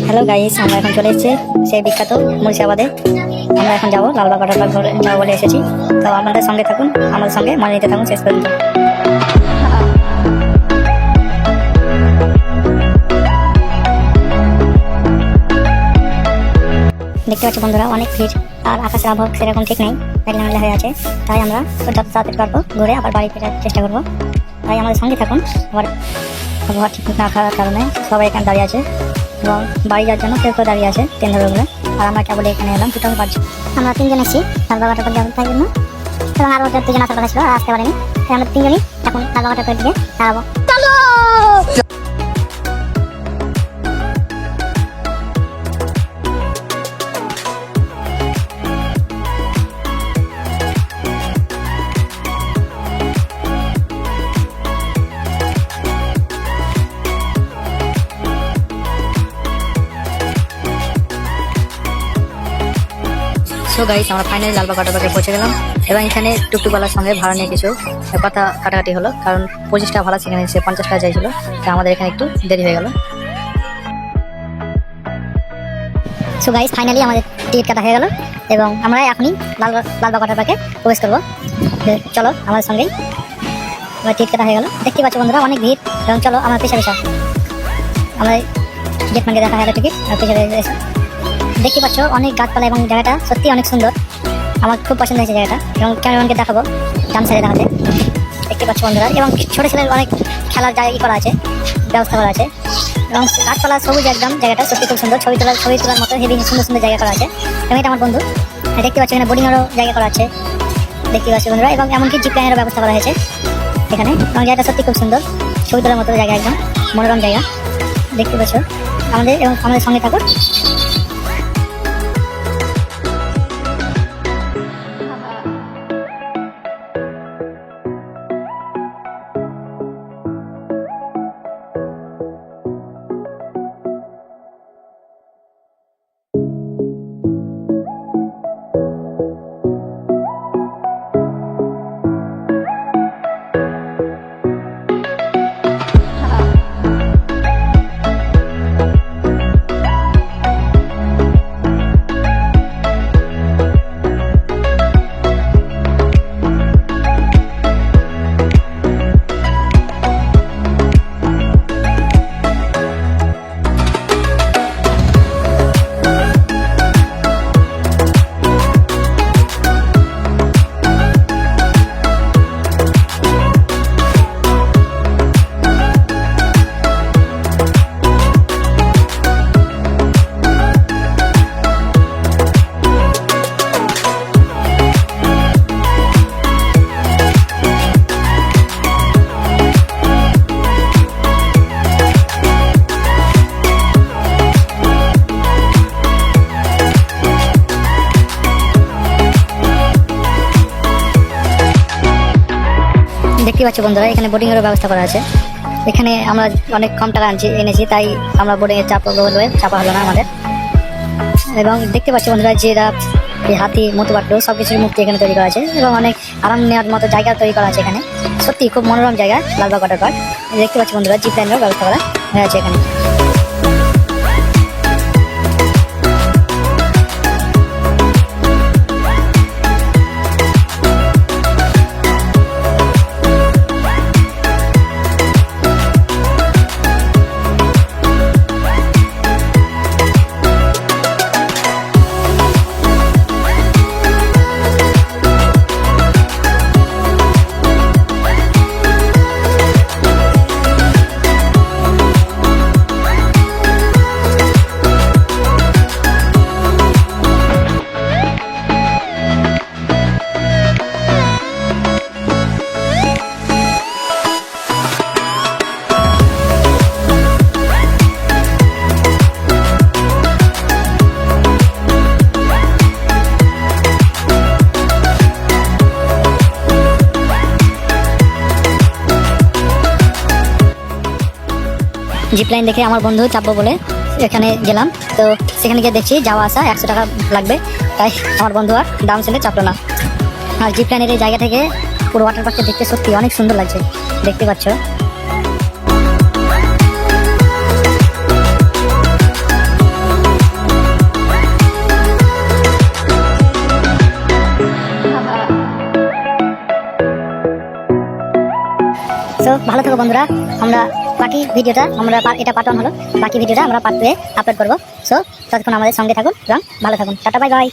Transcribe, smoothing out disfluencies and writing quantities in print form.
Hello guys, আমরা এখন চলে এসেছি সেই বিখ্যাত মুর্শিদাবাদে। আমরা এখন যাবো লালবাগ ওয়াটার পার্ক যাবো বলে এসেছি। তো আমাদের সঙ্গে থাকুন, আমাদের সঙ্গে মনে নিতে থাকুন শেষ পর্যন্ত। দেখতে পাচ্ছি বন্ধুরা, অনেক ভিড় আর আকাশের আবহাওয়া সেরকম ঠিক নেই, মেঘলা হয়ে আছে। তাই আমরা যত তাড়াতাড়ি পারবো ঘুরে আবার বাড়ি ফেরার চেষ্টা করবো। তাই আমাদের সঙ্গে থাকুন। আবার আবহাওয়া ঠিক না থাকার কারণে সবাই এখানে দাঁড়িয়ে আছে এবং বাড়ি যাওয়ার জন্য কেউ দাঁড়িয়ে আছে ট্রেন ধরে বলে। আর আমরা কেবল এখানে এলাম দুটো পারছি। আমরা তিনজন এসেছি লালবাগ ওয়াটার পার্ক যাওয়ার জন্য, এবং আরও দুজন আসার কথা ছিল আর আসতে পারেনি। তাই আমরা তিনজনই এখন লালবাগ ওয়াটার পার্কের দিকে দাঁড়াবো। সো গাইস, আমরা ফাইনালি লালবাগ ওয়াটার পার্কে পৌঁছে গেলাম এবং এখানে টুকটুকওয়ালার সঙ্গে ভাড়া নিয়ে কিছু কথা কাটাকাটি হলো, কারণ 25 টাকা ভাড়া, সেখানে সে 50 টাকা চাইছিল। তো আমাদের এখানে একটু দেরি হয়ে গেল। সো গাইস, ফাইনালি আমাদের টিকিট কাটা হয়ে গেল এবং আমরা এখনই লালবাগ ওয়াটার পার্কে প্রবেশ করবো। চলো আমাদের সঙ্গেই। আমার টিকিট কাটা হয়ে গেল, দেখতে পাচ্ছ বন্ধুরা অনেক ভিড়। এবং চলো আমরা পেশা আমরা গেটম্যানকে দেখা হলো টিকিট আর পেশা এসে দেখতে পাচ্ছ অনেক গাছপালা এবং জায়গাটা সত্যি অনেক সুন্দর। আমার খুব পছন্দ হয়েছে জায়গাটা এবং ক্যামেরাম্যানকে দেখাবো ডান সাইডে দেখাতে। দেখতে পাচ্ছ বন্ধুরা, এবং ছোটো ছেলের অনেক খেলার জায়গা করা আছে, ব্যবস্থা করা আছে এবং গাছপালা সবুজ একদম। জায়গাটা সত্যি খুব সুন্দর, ছবি তোলার মতো হেভি সুন্দর সুন্দর জায়গা করা আছে। এবং এটা আমার বন্ধু। দেখতে পাচ্ছ এখানে বোর্ডিংয়েরও জায়গা করা আছে, দেখতে পাচ্ছ বন্ধুরা, এবং এমনকি জিপ লাইনেরও ব্যবস্থা করা হয়েছে এখানে। এবং জায়গাটা সত্যি খুব সুন্দর, ছবি তোলার মতো জায়গা, একদম মনোরম জায়গা। দেখতে পাচ্ছ আমাদের সঙ্গে থাকুন। দেখতে পাচ্ছ বন্ধুরা, এখানে বোর্ডিংয়েরও ব্যবস্থা করা আছে। এখানে আমরা অনেক কম টাকা এনেছি, তাই আমরা বোর্ডিংয়ে চাপা হলো না আমাদের। এবং দেখতে পাচ্ছি বন্ধুরা, জিরাফ, হাতি, মতো পাখি সব কিছুর মূর্তি এখানে তৈরি করা আছে এবং অনেক আরাম নেওয়ার মতো জায়গা তৈরি করা আছে এখানে। সত্যি খুব মনোরম জায়গা লালবাগ ওয়াটার পার্ক। দেখতে পাচ্ছি বন্ধুরা, জিপ লাইনেরও ব্যবস্থা করা হয়েছে এখানে। জিপ লাইন দেখে আমার বন্ধু চাপবো বলে এখানে গেলাম। তো সেখানে গিয়ে দেখছি যাওয়া আসা 100 টাকা লাগবে, তাই আমার বন্ধু আর দাম ছেলে চাপলো না। আর জিপ লাইনের এই জায়গা থেকে পুরো ওয়াটার পার্কটা দেখতে সত্যি অনেক সুন্দর লাগছে, দেখতে পাচ্ছ। সো ভালো থাকো বন্ধুরা। আমরা বাকি ভিডিওটা এটা পার্ট 1 হলো, বাকি ভিডিওটা আমরা পার্ট 2 আপলোড করবো। সো ততক্ষণ আমাদের সঙ্গে থাকুন এবং ভালো থাকুন। Tata, bye bye.